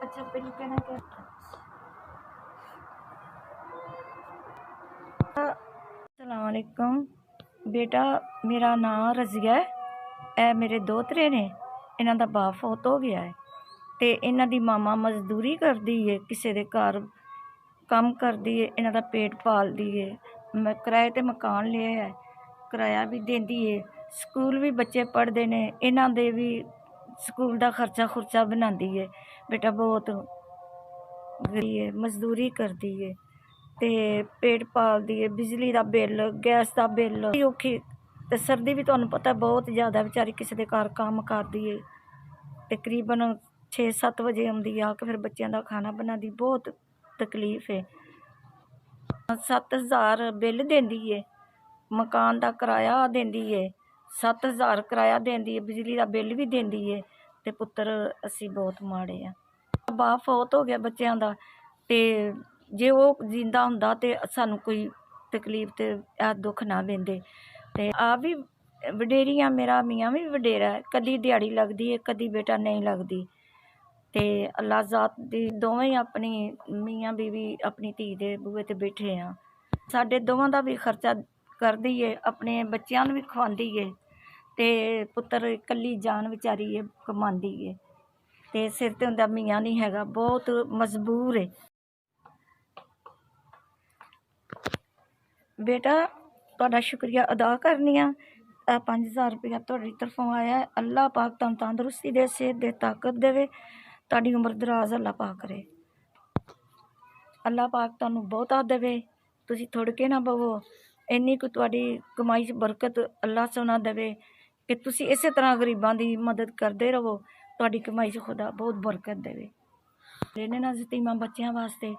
अच्छा फिर कहना क्या। अस्सलामुअलैकुम बेटा, मेरा नाम रज़िया है। ਇਹ ਮੇਰੇ ਦੋਤਰੇ ਨੇ, ਇਹਨਾਂ ਦਾ ਬਾਪ ਫੌਤ ਹੋ ਗਿਆ ਹੈ ਤੇ ਇਹਨਾਂ ਦੀ ਮਾਮਾ ਮਜ਼ਦੂਰੀ ਕਰਦੀ ਏ, ਕਿਸੇ ਦੇ ਘਰ ਕੰਮ ਕਰਦੀ ਏ, ਇਹਨਾਂ ਦਾ ਪੇਟ ਪਾਲਦੀ ਏ। ਮੈਂ ਕਿਰਾਏ ਤੇ ਮਕਾਨ ਲਿਆ ਹੈ, ਕਿਰਾਇਆ ਵੀ ਦਿੰਦੀ ਏ। ਸਕੂਲ ਵੀ ਬੱਚੇ ਪੜ੍ਹਦੇ ਨੇ, ਇਹਨਾਂ ਦੇ ਵੀ ਸਕੂਲ ਦਾ ਖਰਚਾ ਖੁਰਚਾ ਬਣਾਉਂਦੀ ਏ। ਬੇਟਾ ਬਹੁਤ ਗਰੀਬ ਹੈ, ਮਜ਼ਦੂਰੀ ਕਰਦੀ ਏ ਤੇ ਪੇਟ ਪਾਲਦੀ ਏ। ਬਿਜਲੀ ਦਾ ਬਿੱਲ, ਗੈਸ ਦਾ ਬਿੱਲ ਔਖੀ, ਤੇ ਸਰਦੀ ਵੀ ਤੁਹਾਨੂੰ ਪਤਾ ਬਹੁਤ ਜ਼ਿਆਦਾ, ਵਿਚਾਰੀ ਕਿਸੇ ਦੇ ਘਰ ਕੰਮ ਕਰਦੀ ਏ। ਤਕਰੀਬਨ 6-7 ਵਜੇ ਆਉਂਦੀ ਆ ਕੇ ਫਿਰ ਬੱਚਿਆਂ ਦਾ ਖਾਣਾ ਬਣਾਉਂਦੀ। ਬਹੁਤ ਤਕਲੀਫ ਹੈ। 7,000 ਬਿੱਲ ਦਿੰਦੀ ਏ, ਮਕਾਨ ਦਾ ਕਿਰਾਇਆ ਦਿੰਦੀ ਏ, 7,000 ਕਿਰਾਇਆ ਦਿੰਦੀ ਏ, ਬਿਜਲੀ ਦਾ ਬਿੱਲ ਵੀ ਦਿੰਦੀ ਏ। ਤੇ ਪੁੱਤਰ ਅਸੀਂ ਬਹੁਤ ਮਾੜੇ ਆ। ਬਾਪ ਫੌਤ ਹੋ ਗਿਆ ਬੱਚਿਆਂ ਦਾ, ਤੇ ਜੇ ਉਹ ਜਿੰਦਾ ਹੁੰਦਾ ਤੇ ਸਾਨੂੰ ਕੋਈ ਤਕਲੀਫ ਤੇ ਇਹ ਦੁੱਖ ਨਾ ਦਿੰਦੇ। ਤੇ ਆ ਵੀ ਵਡੇਰੀਆਂ, ਮੇਰਾ ਮੀਆਂ ਵੀ ਵਡੇਰਾ ਹੈ, ਕਦੀ ਦਿਹਾੜੀ ਲੱਗਦੀ ਹੈ, ਕਦੀ ਬੇਟਾ ਨਹੀਂ ਲੱਗਦੀ। ਤੇ ਅੱਲਾ ਜ਼ਾਤ ਦੀ ਦੋਵੇਂ ਹੀ ਆਪਣੀ ਮੀਆਂ ਬੀਵੀ ਆਪਣੀ ਧੀ ਦੇ ਬੂਹੇ ਤੇ ਬੈਠੇ ਆ। ਸਾਡੇ ਦੋਵਾਂ ਦਾ ਵੀ ਖਰਚਾ ਕਰਦੀ ਏ, ਆਪਣੇ ਬੱਚਿਆਂ ਨੂੰ ਵੀ ਖਵਾਉਂਦੀ ਏ। ਤੇ ਪੁੱਤਰ ਇਕੱਲੀ ਜਾਨ ਵਿਚਾਰੀ ਏ, ਕਮਾਉਂਦੀ ਏ ਤੇ ਸਿਰ ਤੇ ਹੁੰਦਾ ਮੀਆਂ ਨਹੀਂ ਹੈਗਾ, ਬਹੁਤ ਮਜਬੂਰ ਏ। ਬੇਟਾ ਤੁਹਾਡਾ ਸ਼ੁਕਰੀਆ ਅਦਾ ਕਰਨੀ ਆ। 5,000 ਰੁਪਇਆ ਤੁਹਾਡੀ ਤਰਫੋਂ ਆਇਆ ਹੈ। ਅੱਲਾ ਪਾਕ ਤੁਹਾਨੂੰ ਤੰਦਰੁਸਤੀ ਦੇ, ਸਿਹਤ ਦੇ, ਤਾਕਤ ਦੇਵੇ, ਤੁਹਾਡੀ ਉਮਰ ਦਰਾਜ਼ ਅੱਲਾ ਪਾਕ ਕਰੇ। ਅੱਲਾ ਪਾਕ ਤੁਹਾਨੂੰ ਬਹੁਤਾ ਦੇਵੇ, ਤੁਸੀਂ ਥੁੜ ਕੇ ਨਾ ਬਵੋ। ਇੰਨੀ ਕੁ ਤੁਹਾਡੀ ਕਮਾਈ 'ਚ ਬਰਕਤ ਅੱਲਾ ਸੋਨਾ ਦੇਵੇ ਕਿ ਤੁਸੀਂ ਇਸੇ ਤਰ੍ਹਾਂ ਗਰੀਬਾਂ ਦੀ ਮਦਦ ਕਰਦੇ ਰਹੋ। ਤੁਹਾਡੀ ਕਮਾਈ 'ਚ ਖੁਦਾ ਬਹੁਤ ਬਰਕਤ ਦੇਵੇ। ਇਹਨੇ ਨਾ ਯਤੀਮਾਂ ਬੱਚਿਆਂ ਵਾਸਤੇ,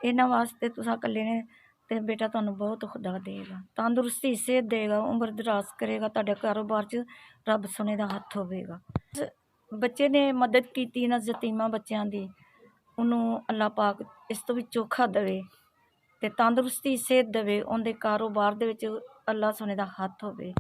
ਇਹਨਾਂ ਵਾਸਤੇ ਤੁਸੀਂ ਇਕੱਲੇ ਨੇ। ਤੇ ਬੇਟਾ ਤੁਹਾਨੂੰ ਬਹੁਤ ਖੁਦਾ ਦੇਗਾ, ਤੰਦਰੁਸਤੀ, ਸਿਹਤ ਦੇਗਾ, ਉਮਰ ਦਰਾਜ਼ ਕਰੇਗਾ, ਤੁਹਾਡੇ ਕਾਰੋਬਾਰ 'ਚ ਰੱਬ ਸੋਨੇ ਦਾ ਹੱਥ ਹੋਵੇਗਾ। ਬੱਚੇ ਨੇ ਮਦਦ ਕੀਤੀ ਨਾ ਯਤੀਮਾਂ ਬੱਚਿਆਂ ਦੀ, ਉਹਨੂੰ ਅੱਲਾ ਪਾਕ ਇਸ ਤੋਂ ਵੀ ਚੋਖਾ ਦੇਵੇ ਤੇ ਤੰਦਰੁਸਤੀ, ਸਿਹਤ ਦੇਵੇ, ਉਹਦੇ ਕਾਰੋਬਾਰ ਦੇ ਵਿੱਚ ਅੱਲਾ ਸੋਨੇ ਦਾ ਹੱਥ ਹੋਵੇ।